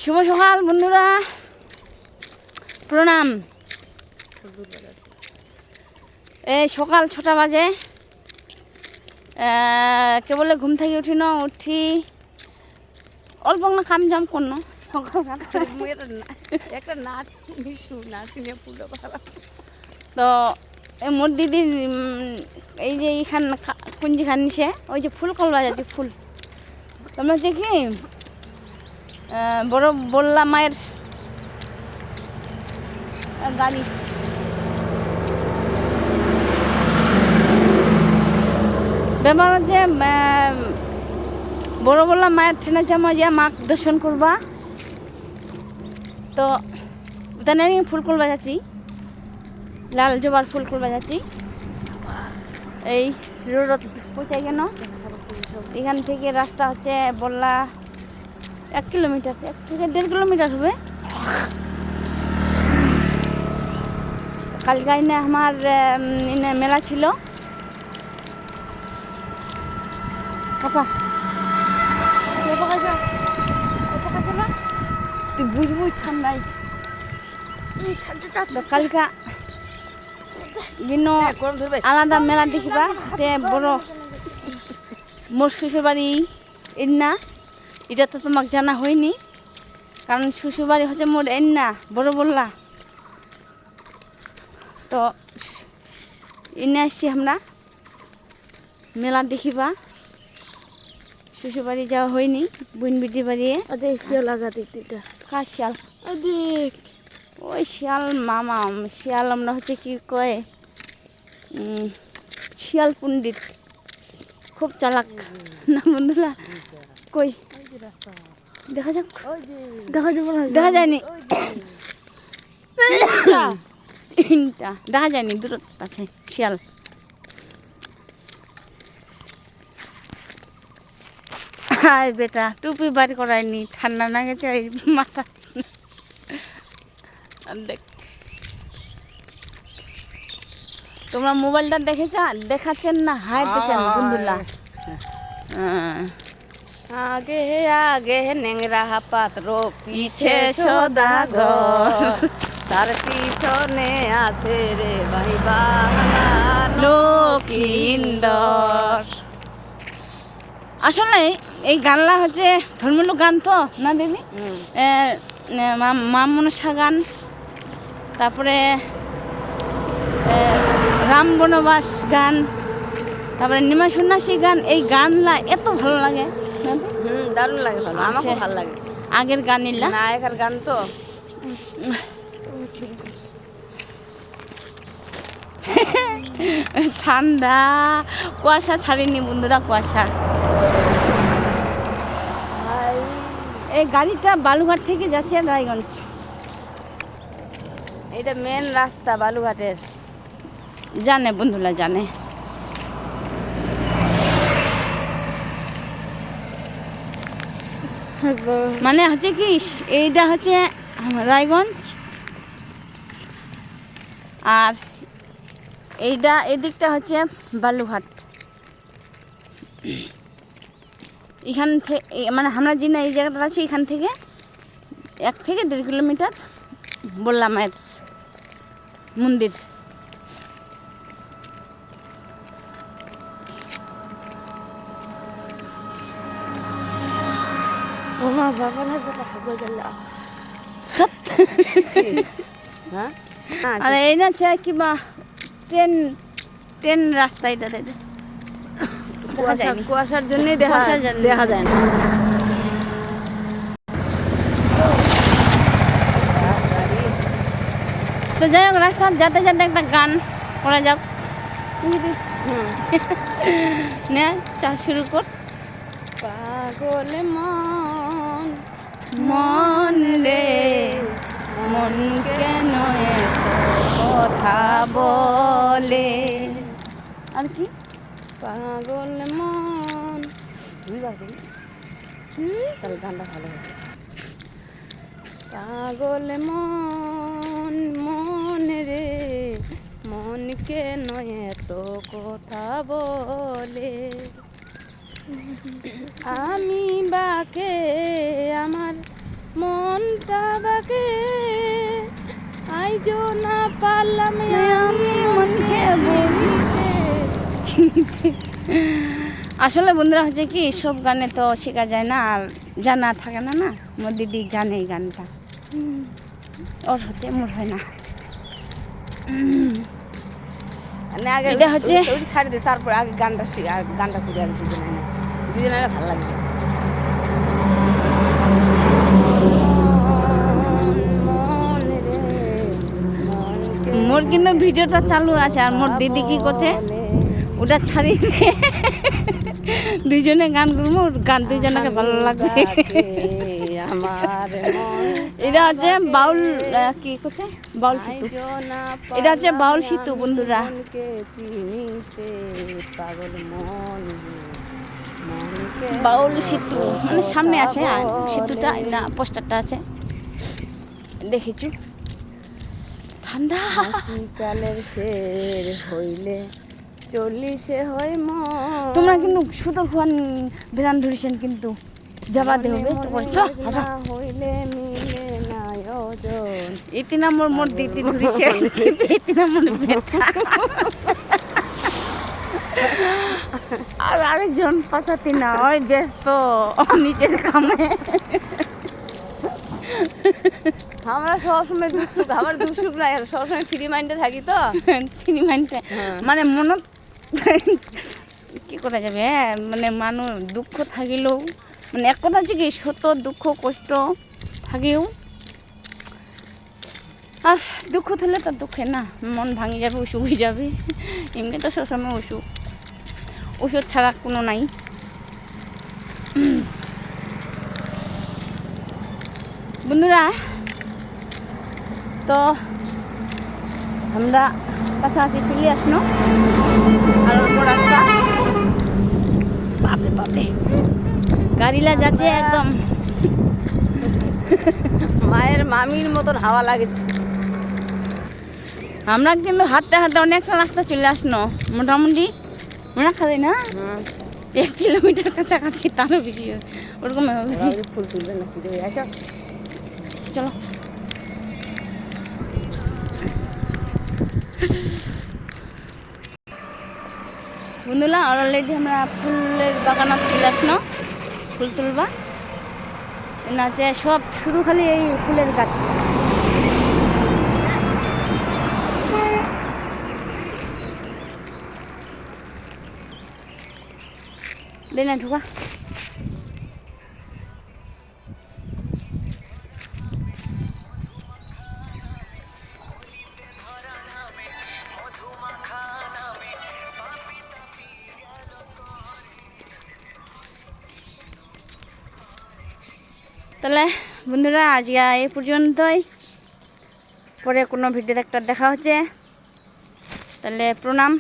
শুভ সকাল বন্ধুরা, প্রণাম। এই সকাল 6টা বাজে, কেবলে ঘুম থেকে উঠি অল্প না কাম জাম করনো তো মোর দিদির এই যে এইখান কুঞ্জি খান নিছে ওই যে ফুল কল বাজাচ্ছে ফুল। তোমরা হচ্ছে কি বড় বললা মায়ের গাড়ি ব্যাপার হচ্ছে বড় বললা মায়ের ট্রেনে চামা যা মাক দর্শন করবা। তো উদানে ফুলকুল বাজাচ্ছি, লাল জবার ফুলকুল বাজাচ্ছি। এই রোড পৌঁছাই কেন এখান থেকে রাস্তা হচ্ছে বললা 1 কিলোমিটার, 1 থেকে 1.5 কিলোমিটার হবে। কালকে না আমার মেলা ছিল। পাপা তুই বুঝবই ঠান্ডায় কালকা আলাদা মেলা দেখিবা যে বড় মোর শ্বশুর বাড়ি এন্না। এটা তো তোমাকে জানা হয়নি, কারণ শ্বশুর বাড়ি হচ্ছে মোর এন্না বড় বললা। তো এনে আসছি আমরা মেলা দেখিবা। শ্বশুর বাড়ি যাওয়া হয়নি, বোন বিটির বাড়ি। শিয়াল লাগাতে কার শিয়াল? ওই শিয়াল মামা শিয়াল, আমরা হচ্ছে কি কয় শিয়াল পণ্ডিত, খুব চালাক না বন্ধুরা। কই দেখা যাক, দেখা যায়নি, দেখা যায়নি, দূর আছে শিয়াল। হাই বেটা, টুপি বাড়ি করায়নি, ঠান্ডা না গেছে ওই মাথা। দেখ তোমরা মোবাইলটা দেখাচ্ছেন না হাইতেছেন বন্ধুরা। আগে আগে নেংরা পাত্র পিছে সদাগর, তার পিছনে আছে রে ভাই লক্ষিন্দর। আসলে এই গানলা হচ্ছে ধর্মীয় গান তো না দিদি, মা মনসা গান, তারপরে রাম বনবাস গান, তারপরে নিমা সন্ন্যাসী গান। এই গানলা এত ভালো লাগে, দারুণ লাগে, ভালো আমাকে ভালো লাগে। আগের গান নিলা নায়কের গান তো ঠান্ডা, কুয়াশা ছাড়েনি বন্ধুরা, কুয়াশা। এই গাড়িটা বালুঘাট থেকে যাচ্ছে রায়গঞ্জ। এটা মেন রাস্তা বালুঘাটের, জানে বন্ধুরা জানে। মানে হচ্ছে কি এইটা হচ্ছে রায়গঞ্জ, আর এইটা এদিকটা হচ্ছে বালুঘাট। এখান থেকে মানে আমরা যে না এই জায়গাটা আছে, এখান থেকে 1 থেকে 1.5 কিলোমিটার বললা মায়ের মন্দির। আর এই না আছে কিবা ট্রেন রাস্তা, এটা কুয়াশার জন্যই দেখা যায় না। তো যাই হোক, রাস্তা যাতে যাতে একটা গান করা যাক। নে চা শুরু কর। পাগল মন মন রে মন কেন এত কথা বলে। আর কি পাগল মন, তাহলে গানটা ভালো হবে। পাগল মন মন রে মন কেন এত কথা বলে, আমি বাকে আমার মন মনটা বাকে আইজো না পারলাম আমি মনকে বলিতে। আসলে বন্ধুরা হচ্ছে কি সব গানে তো শেখা যায় না আর জানা থাকে না। না মোর দিদি জানে এই গানটা, ওর হচ্ছে মোর হয় না। মানে আগে এটা হচ্ছে ওইটা ছাড়ি দে, তারপর আগে গানটা শিখে আর গানটা করি আগে দুজনে ভালো লাগছে। মোর কিন্তু ভিডিওটা চালু আছে আর মোর দিদি কি করছে ওটা ছাড়ি দিয়ে দুইজনে গান করবো, গান দুইজনকে ভালো লাগবে। আমার এটা হচ্ছে বাউল কি করছে বাউল সিতু, এটা হচ্ছে বাউল সিতু বন্ধুরা। পাগল মন বাউল সিতু মানে সামনে আছে আর সিতুটা না পোস্টারটা আছে দেখেছি। ঠান্ডা কালের শের হইলে চল্লিশে হয় মন। তোমরা কিন্তু সুতোর খুয়ান বেরান ধরেছেন কিন্তু যাবা দে হবে হইলে মিলে না ওজন। ইতি নাম্বার মোর দিদি ধরেছে, ইতি নাম্বার বেটা আর আরেকজন পাশাতি না ওই ব্যস্ত নিজের কামে। আমরা সবসময় দুঃখ সুখ, আমার দুঃখ সুখ নাই, সবসময় ফ্রি মাইন্ডে থাকি তো। তিনি মানতে মানে মনত কি করা যাবে, মানে মানুষ দুঃখ থাকিলেও মানে এক কথা হচ্ছে কি সত দুঃখ কষ্ট থাকেও আর দুঃখ থাকলে তো দুঃখে না মন ভাঙি যাবে, অসুখ হয়ে যাবে। এমনি তো সবসময় অসুখ, ওষুধ ছাড়া কোনো নাই। বন্ধুরা তো আমরা কাছাকাছি চলে আসলো আর অল্প রাস্তা। বাপরে বাপরে গাড়িলা যাচ্ছে একদম মায়ের মামির মতন হাওয়া লাগে। আমরা কিন্তু হাঁটতে হাঁটতে অনেকটা রাস্তা চলে আসলো, মোটামুটি মনে খাবে না 1 কিলোমিটার কাছাকাছি, তারও বেশি ওরকম হবে। ফুল তুলবে না পুজো হয়ে আসো, চলো বন্ধুরা অলরেডি আমরা ফুলের বাগানত চলে আসলো ফুল তুলবা। না আছে সব শুধু খালি এই ফুলের গাছ। দে না ঢুকা তাহলে বন্ধুরা আজকে এই পর্যন্তই, পরে কোনো ভিডিওর একটা দেখা হচ্ছে। তাহলে প্রণাম।